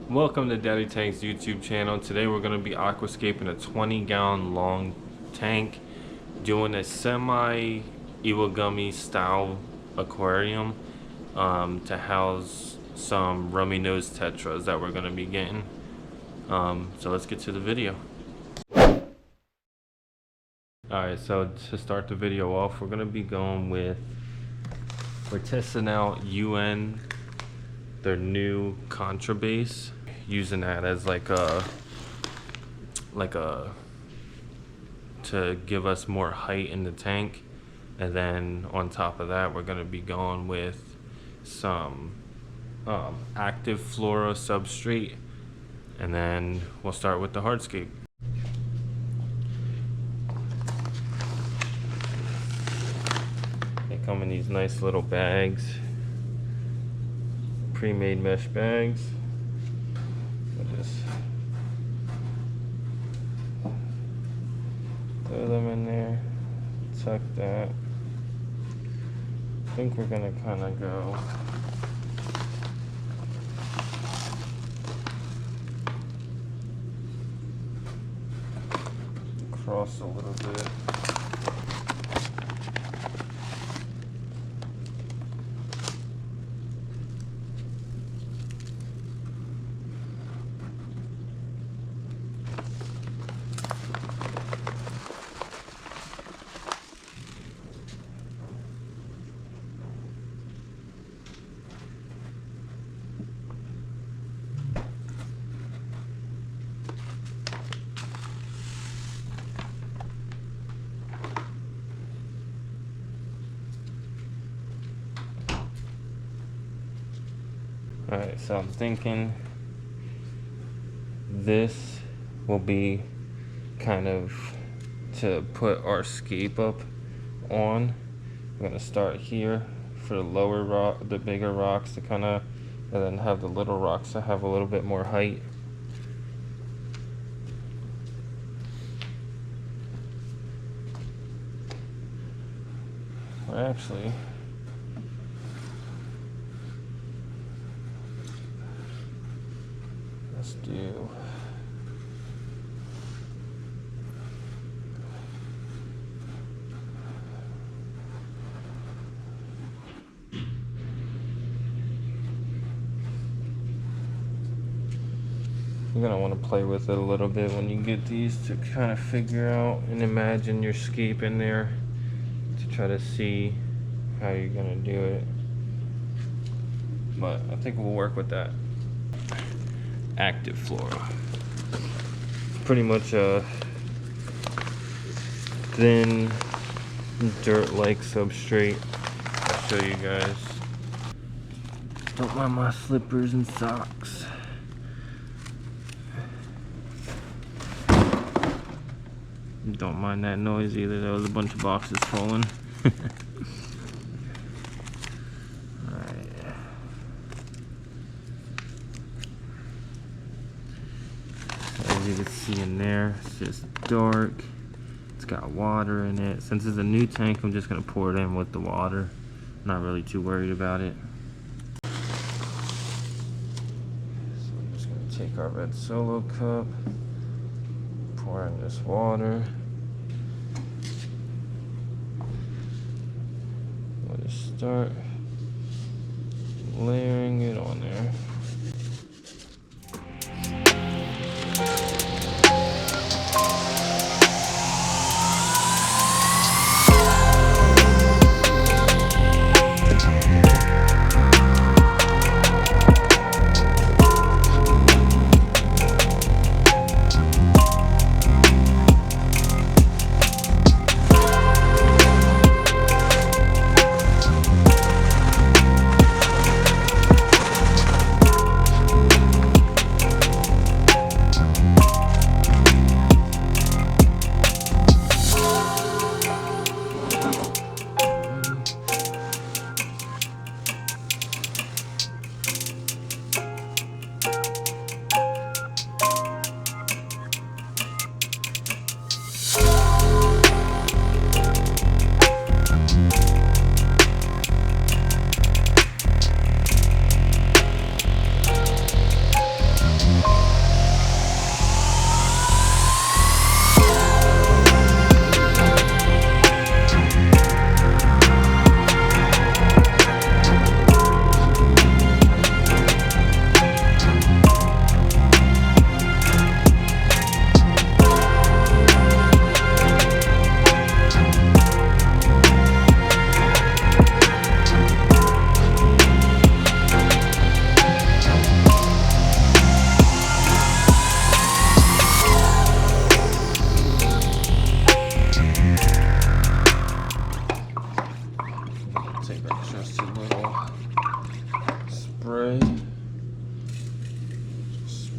Welcome to Daddy Tank's YouTube channel. Today we're going to be aquascaping a 20-gallon long tank, doing a semi-iwagumi style aquarium to house some rummy nose tetras that we're going to be getting. So let's get to the video. Alright, so to start the video off, we're going to be going with, we're testing out UN, their new contra base, using that as like a to give us more height in the tank. And then on top of that, we're going to be going with some active flora substrate, and then we'll start with the hardscape. They come in these nice little bags, pre-made mesh bags. We'll just throw them in there, tuck that. I think we're gonna kind of go across a little bit. Alright, so I'm thinking this will be kind of to put our scape up on. I'm gonna start here for the lower rock, the bigger rocks to kind of, and then have the little rocks to have a little bit more height. Or actually, let's do you're gonna want to play with it a little bit when you get these to kind of figure out and imagine your scape in there to try to see how you're gonna do it. But I think we'll work with that. Active flora. Pretty much a thin dirt-like substrate. I'll show you guys. Don't mind my slippers and socks. Don't mind that noise either. There was a bunch of boxes falling. As you can see in there, it's just dark. It's got water in it. Since it's a new tank, I'm just gonna pour it in with the water. Not really too worried about it. So I'm just gonna take our red Solo cup, pour in this water. We'll just start layering it on there.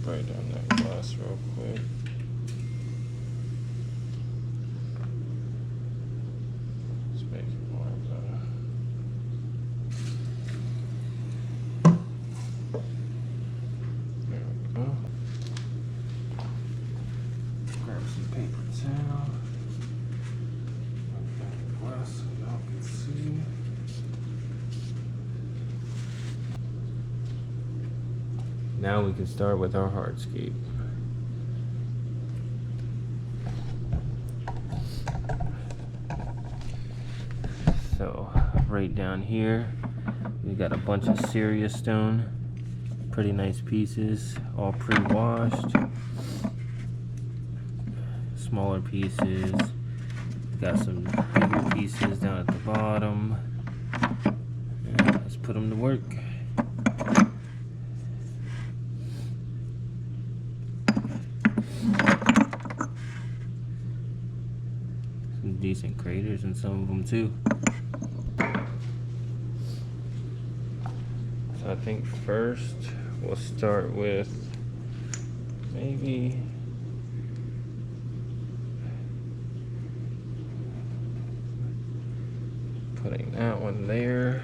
spray down that glass real quick. Let's make it more of a... There we go. Grab some paper towel. Put the glass so y'all can see. Now we can start with our hardscape. So right down here, we got a bunch of Syria stone. Pretty nice pieces, all pre-washed. Smaller pieces. Got some bigger pieces down at the bottom. And let's put them to work. Some decent craters in some of them too. So I think first we'll start with maybe putting that one there.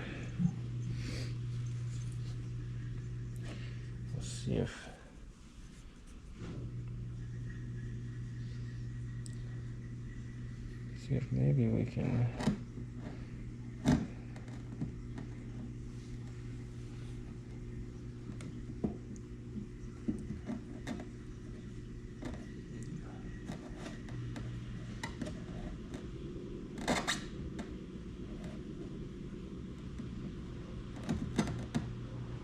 We'll see if maybe we can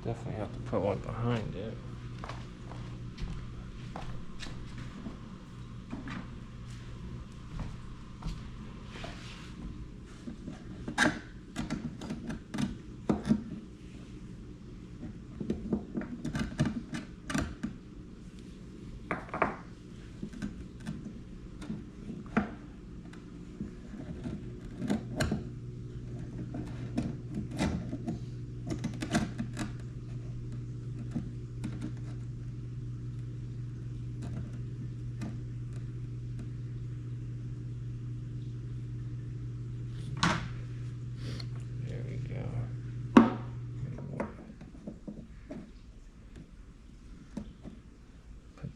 definitely have to put one behind it.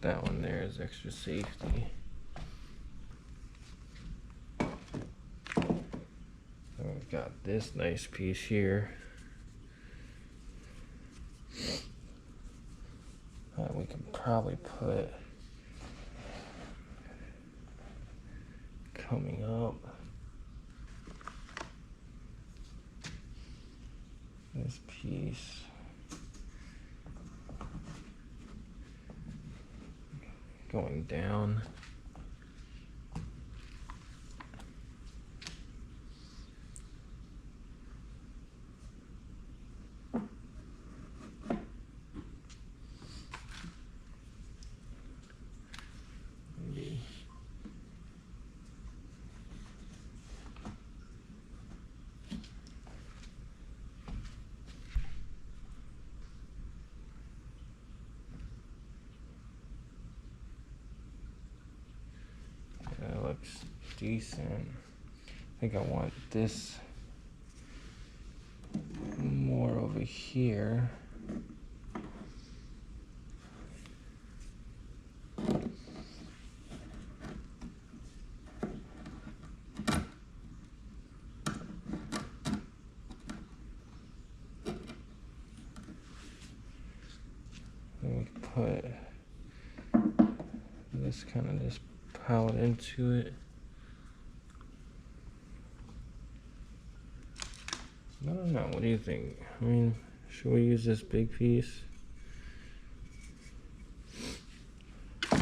That one there is extra safety. So we've got this nice piece here. We can probably put coming up this piece. Going down. Maybe. That looks decent. I think I want this more over here. Then we put this kind of just piled into it. I don't know, what do you think? I mean, should we use this big piece? Should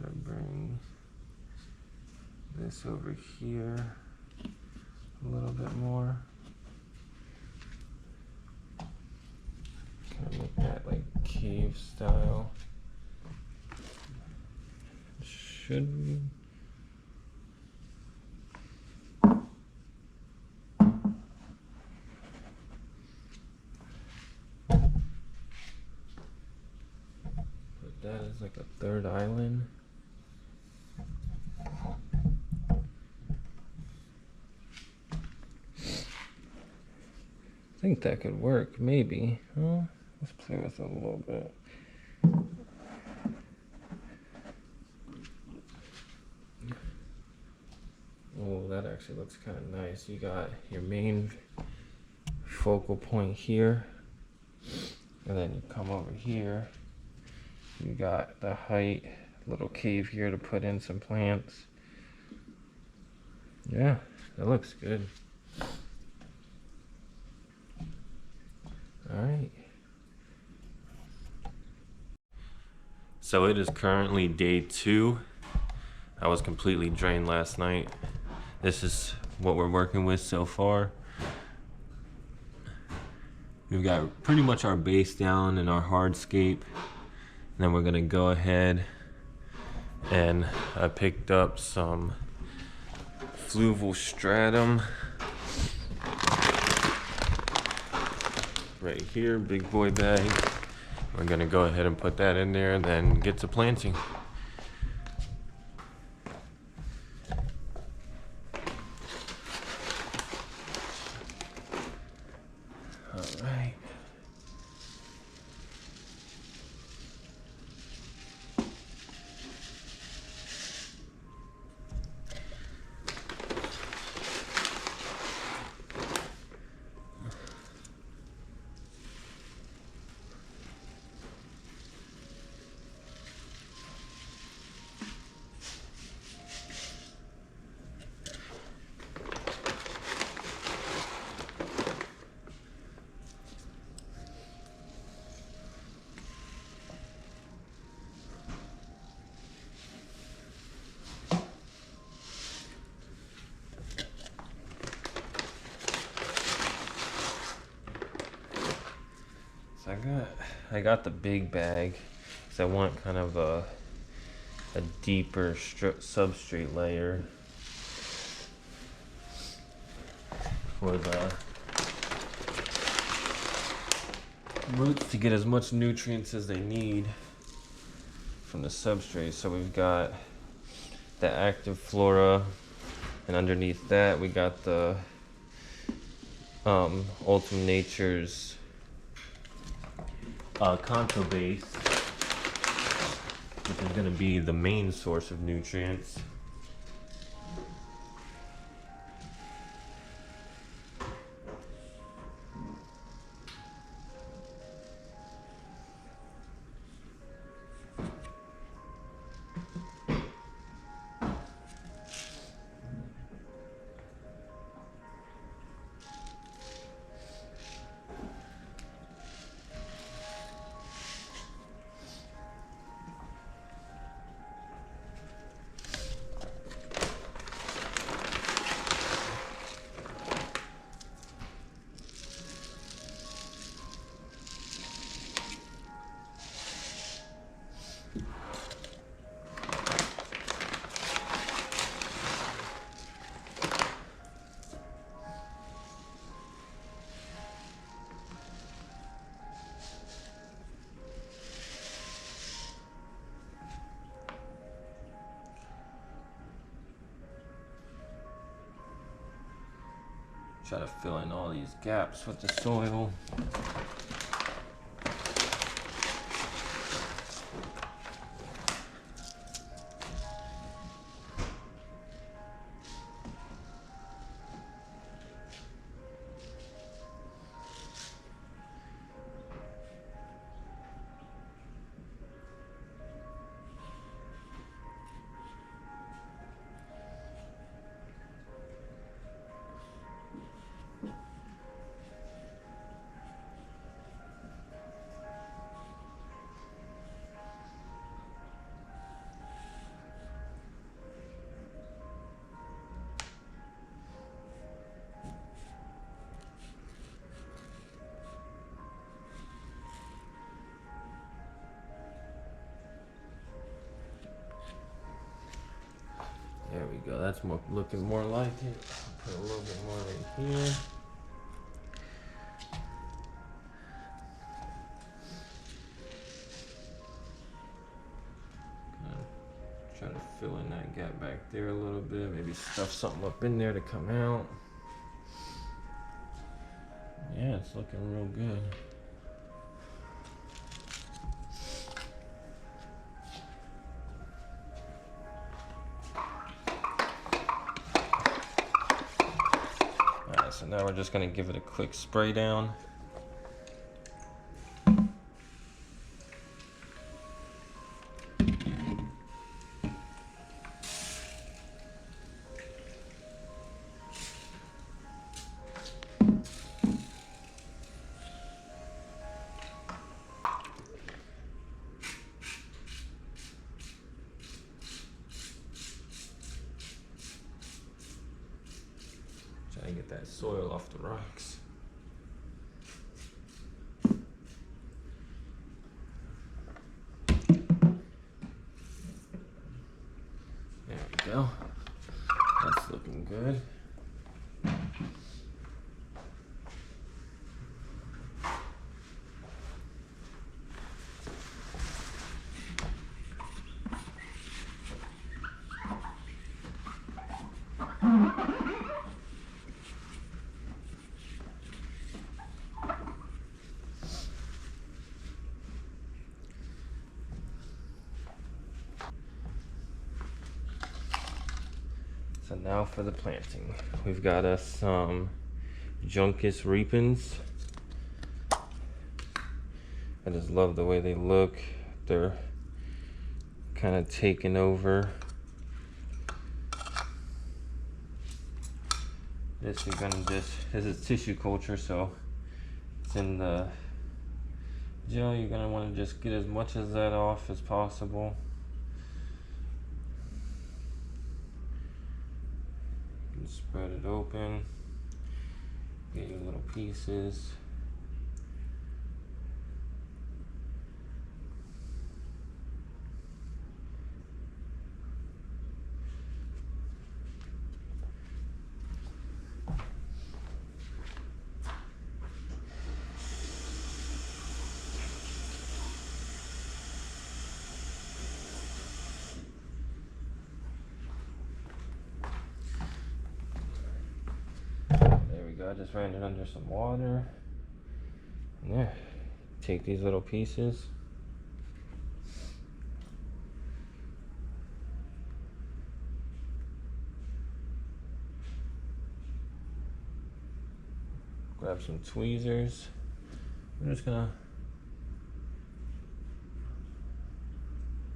I bring this over here a little bit more? Kind of make that like cave style. Should we? like a third island. I think that could work, maybe. Well, let's play with it a little bit. Oh, that actually looks kind of nice. You got your main focal point here, and then you come over here. You got the height, little cave here to put in some plants. Yeah, that looks good. All right. So it is currently day 2. I was completely drained last night. This is what we're working with so far. We've got pretty much our base down and our hardscape. And then we're gonna go ahead and I picked up some fluval stratum right here, big boy bag. We're gonna go ahead and put that in there and then get to planting. Alright. So I got the big bag because I want kind of a deeper substrate layer for the roots to get as much nutrients as they need from the substrate. So we've got the active flora, and underneath that we got the Ultimate Nature's Conto base, which is going to be the main source of nutrients. Try to fill in all these gaps with the soil. There we go, that's looking more like it. Put a little bit more right here. fill in that gap back there a little bit. Maybe stuff something up in there to come out. Yeah, it's looking real good. Alright, so now we're just gonna give it a quick spray down. Try to get that soil off the rocks. There we go. That's looking good. So now for the planting. We've got us some Juncus Repens. I just love the way they look. They're kind of taking over. This you're gonna just, this is tissue culture, so it's in the gel. You're gonna want to just get as much of that off as possible. Spread it open, get your little pieces. I just ran it under some water. And yeah, take these little pieces. Grab some tweezers. I'm just gonna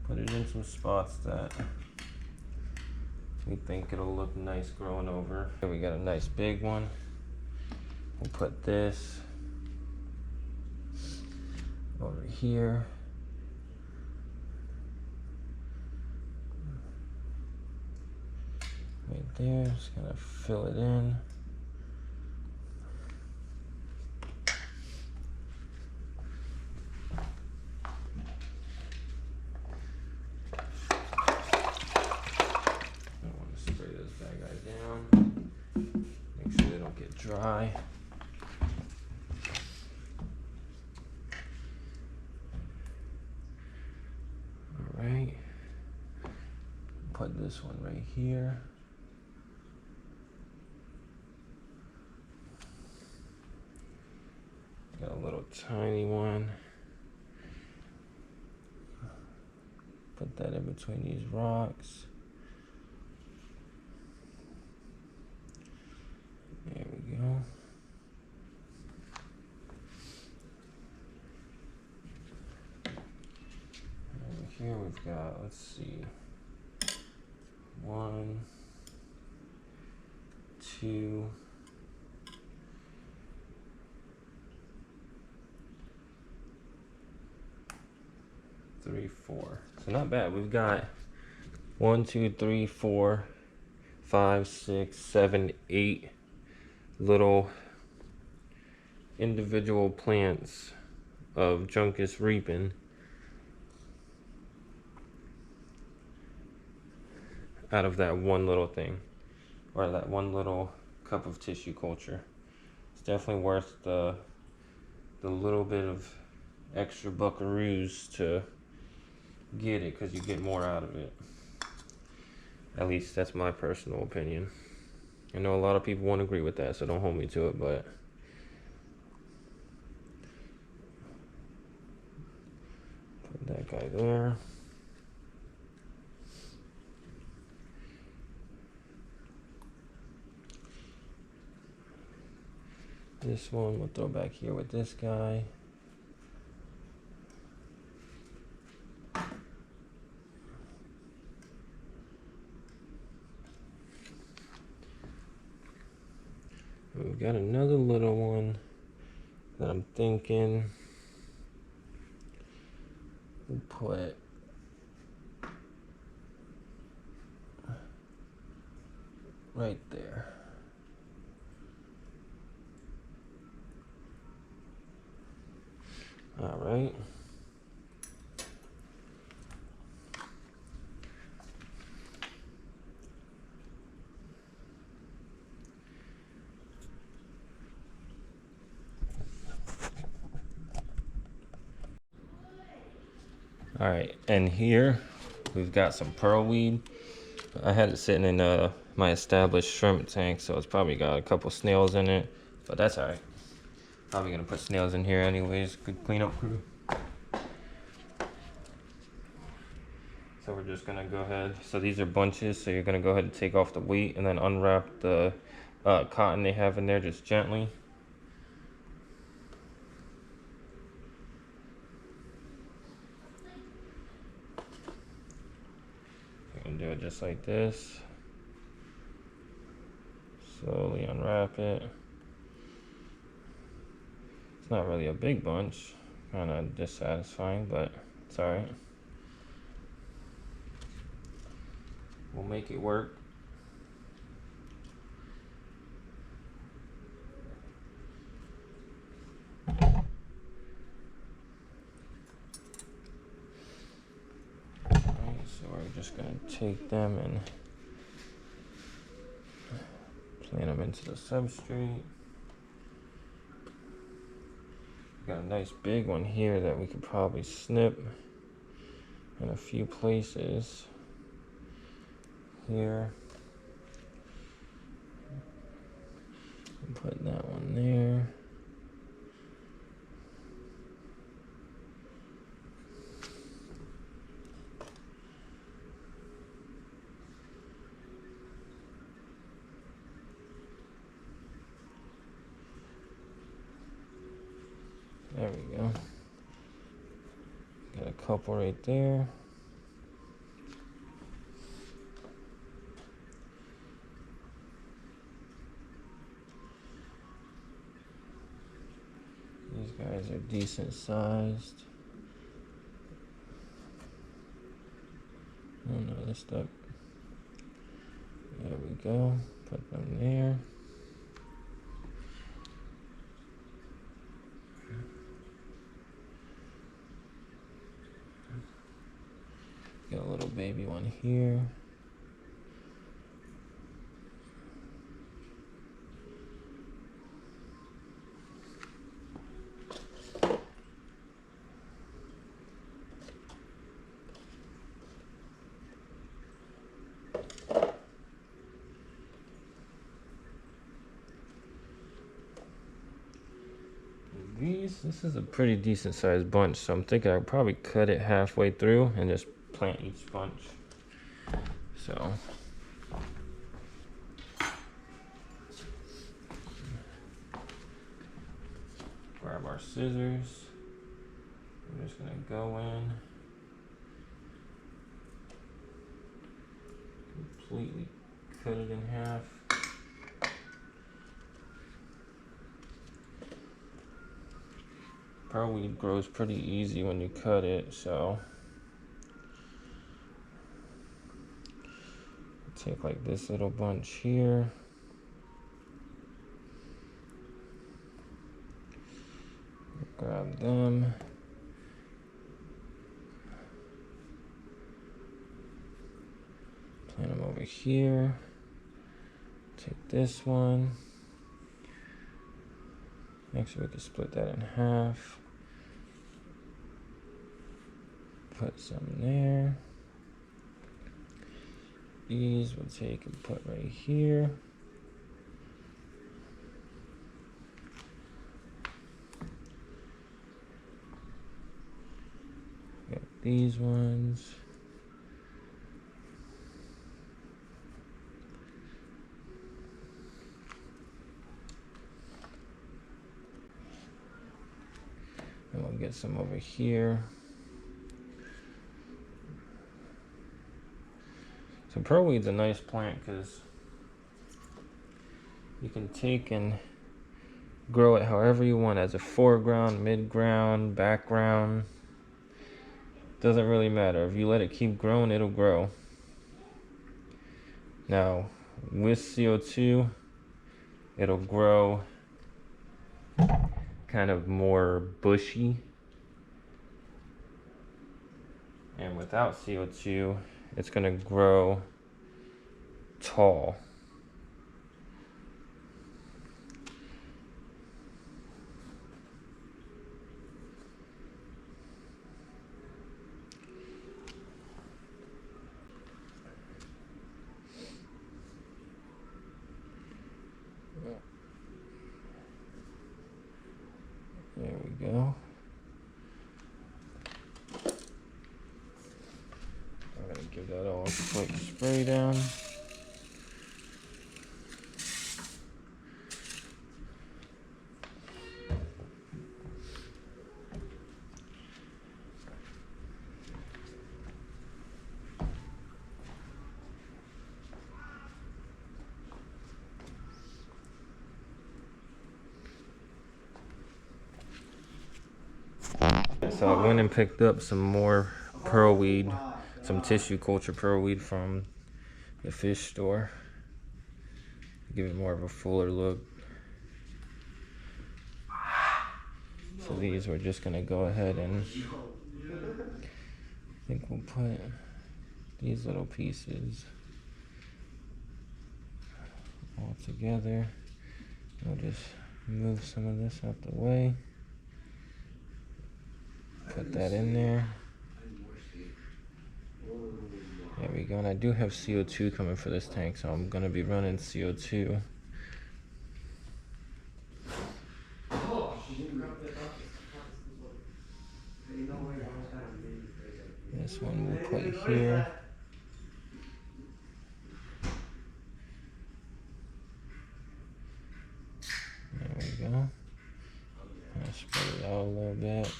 put it in some spots that we think it'll look nice growing over. Here we got a nice big one. We'll put this over here. Right there, just gonna fill it in. I want to spray this bad guy down. Make sure they don't get dry. Right, put this one right here. Got a little tiny one. Put that in between these rocks. There we go. Here we've got, let's see, 1, 2, 3, 4. So not bad. We've got 1, 2, 3, 4, 5, 6, 7, 8 little individual plants of Juncus Repen out of that one little thing, or that one little cup of tissue culture. It's definitely worth the little bit of extra buckaroos to get it, because you get more out of it. At least that's my personal opinion. I know a lot of people won't agree with that, so don't hold me to it, but put that guy there. This one we'll throw back here with this guy. We've got another little one that I'm thinking we'll put right there. All right. All right, and here we've got some pearl weed. I had it sitting in my established shrimp tank, so it's probably got a couple snails in it, but that's all right. Probably gonna put snails in here anyways. Good cleanup crew. So we're just gonna go ahead. So these are bunches, so you're gonna go ahead and take off the weight and then unwrap the cotton they have in there just gently. You can do it just like this. Slowly unwrap it. It's not really a big bunch, kind of dissatisfying, but it's all right. We'll make it work. So we're just gonna take them and plant them into the substrate. Got a nice big one here that we could probably snip in a few places. Here. Put that one there. There we go. Got a couple right there. These guys are decent sized. Oh no, they're stuck. There we go. Put them there. Got a little baby one here. This is a pretty decent sized bunch, so I'm thinking I'll probably cut it halfway through and just plant each bunch. So grab our scissors. I'm just gonna go in, completely cut it in half. Pearl weed grows pretty easy when you cut it, so take like this little bunch here. Grab them. Plant them over here. Take this one. Actually, we can split that in half. Put some there. These we'll take and put right here. Got these ones. And we'll get some over here. So pearlweed's a nice plant because you can take and grow it however you want, as a foreground, mid-ground, background. Doesn't really matter. If you let it keep growing, it'll grow. Now, with CO2, it'll grow kind of more bushy. And without CO2, it's gonna grow tall. There we go. I'm gonna give that all a quick spray down. So I went and picked up some more pearlweed, some tissue culture pearlweed from the fish store. Give it more of a fuller look. So these we're just gonna go ahead and I think we'll put these little pieces all together. We'll just move some of this out the way. Put that in there. There we go. And I do have CO2 coming for this tank, so I'm gonna be running CO2. This one we'll put here. There we go. I'll spread it out a little bit.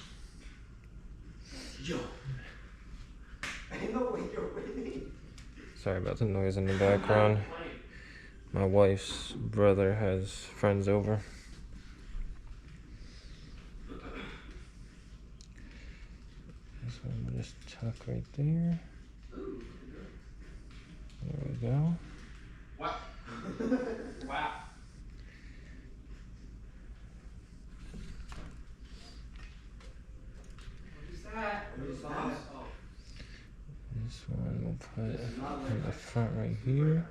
Sorry about the noise in the background. My wife's brother has friends over. This one we'll just tuck right there. There we go. Wow. Wow. What is that? This one we'll put in the front right here.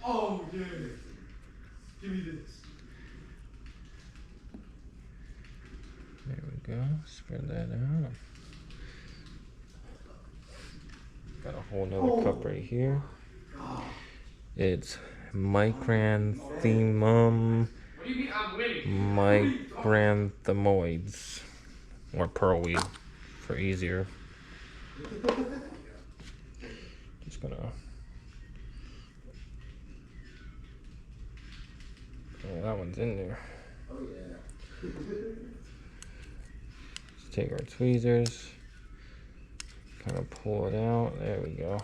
Oh, yeah. Give me this. There we go. Spread that out. Got a whole nother cup right here. It's micranthemum micranthemoids, or pearlweed for easier. Just gonna. Oh, that one's in there. Oh, yeah. Just take our tweezers, kind of pull it out. There we go.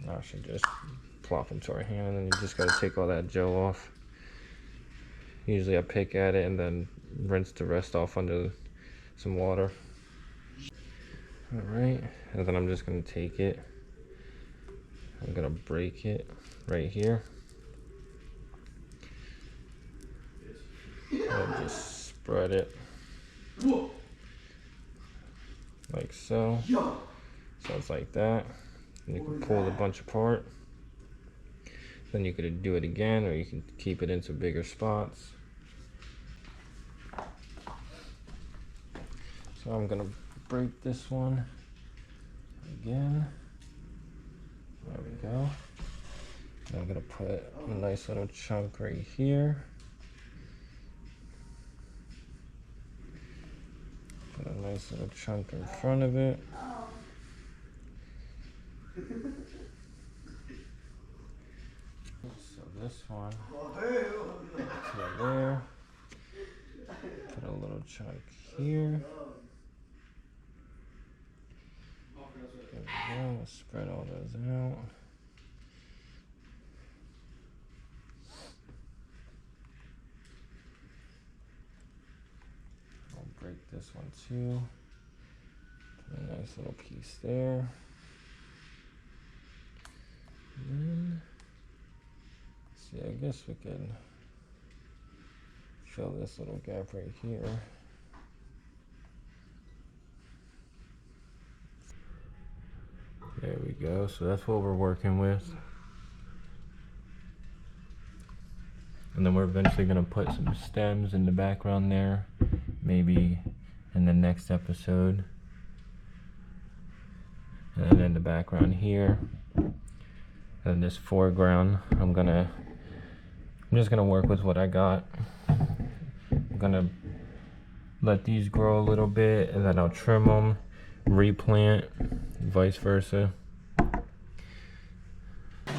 Now I should just plop into our hand, and then you just gotta take all that gel off. Usually I pick at it and then rinse the rest off under some water. All right, and then I'm just gonna take it. I'm gonna break it right here. And just spread it like so. So it's like that. And you can pull the bunch apart. Then you could do it again, or you can keep it into bigger spots. So I'm gonna break this one again. There go. Now I'm gonna put a nice little chunk right here. Put a nice little chunk in front of it. So this one to there. Put a little chunk here. There we go. We'll spread all those out. I'll break this one too. Put a nice little piece there. And then, see, I guess we could fill this little gap right here. There we go. So that's what we're working with. And then we're eventually going to put some stems in the background there, maybe in the next episode. And then in the background here, and this foreground, I'm just gonna work with what I got. I'm gonna let these grow a little bit, and then I'll trim them, replant, vice versa.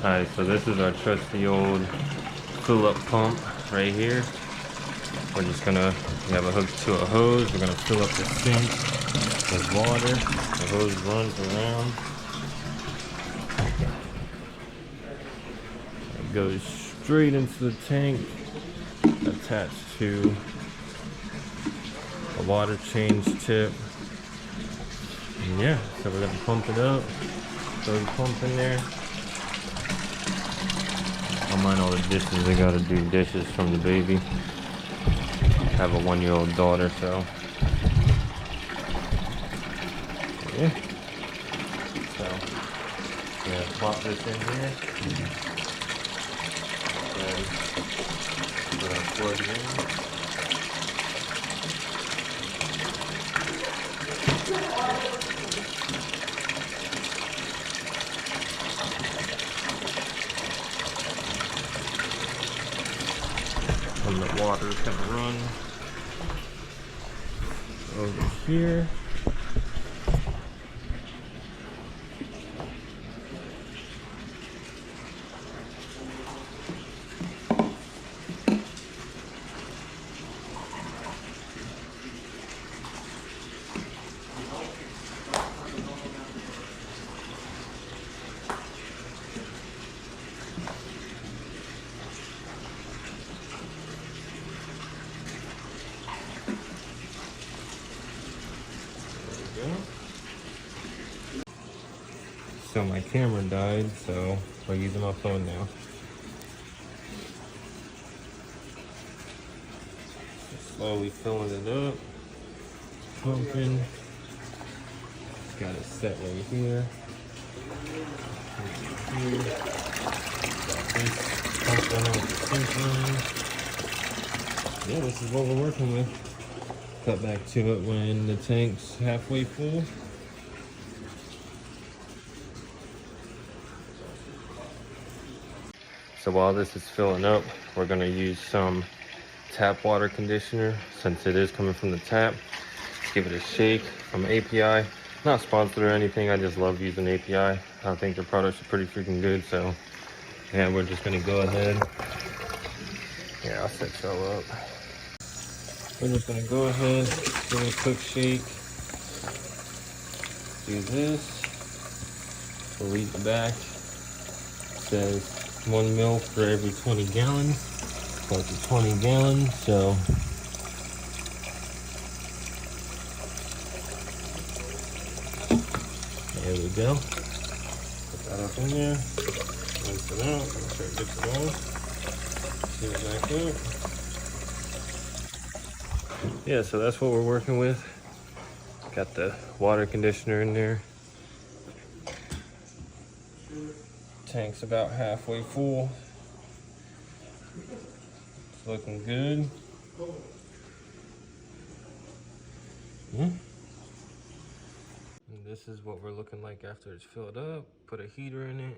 Alright, so this is our trusty old fill-up pump right here. We have a hook to a hose. We're gonna fill up the sink with water. The hose runs around. It goes straight into the tank, attached to a water change tip. And yeah, so we're gonna pump it up. Throw the pump in there. I'll mind all the dishes. I gotta do dishes from the baby. I have a 1-year-old daughter, so yeah. So yeah, plop this in here. And we're gonna plug it in. And the water is gonna run over here. So my camera died, so we're using my phone now. Just slowly filling it up, pumping. Got it set right here. Got this pump running with the sink line. Yeah, this is what we're working with. Cut back to it when the tank's halfway full. So while this is filling up, we're gonna use some tap water conditioner since it is coming from the tap. Let's give it a shake from API. Not sponsored or anything, I just love using API. I think their products are pretty freaking good, so yeah, we're just gonna go ahead. Yeah, I'll set y'all up. We're just gonna go ahead, give it a quick shake. Do this. We'll read the back. It says 1 mil for every 20 gallons. So it's 20 gallons, so there we go. Put that up in there. Rinse it out. Make sure it gets it all. Seal it back up. Yeah, so that's what we're working with. Got the water conditioner in there. Tank's about halfway full. It's looking good. Yeah. And this is what we're looking like after it's filled up. Put a heater in it.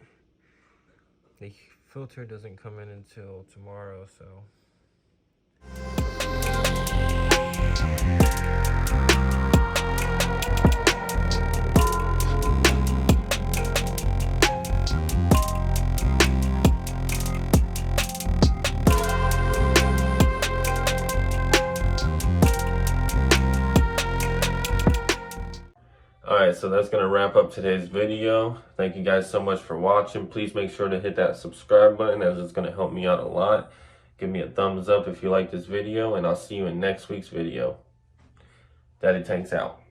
The filter doesn't come in until tomorrow, so. Alright, so that's going to wrap up today's video. Thank you guys so much for watching. Please make sure to hit that subscribe button, as it's going to help me out a lot. Give me a thumbs up if you like this video, and I'll see you in next week's video. Daddy Tanks out.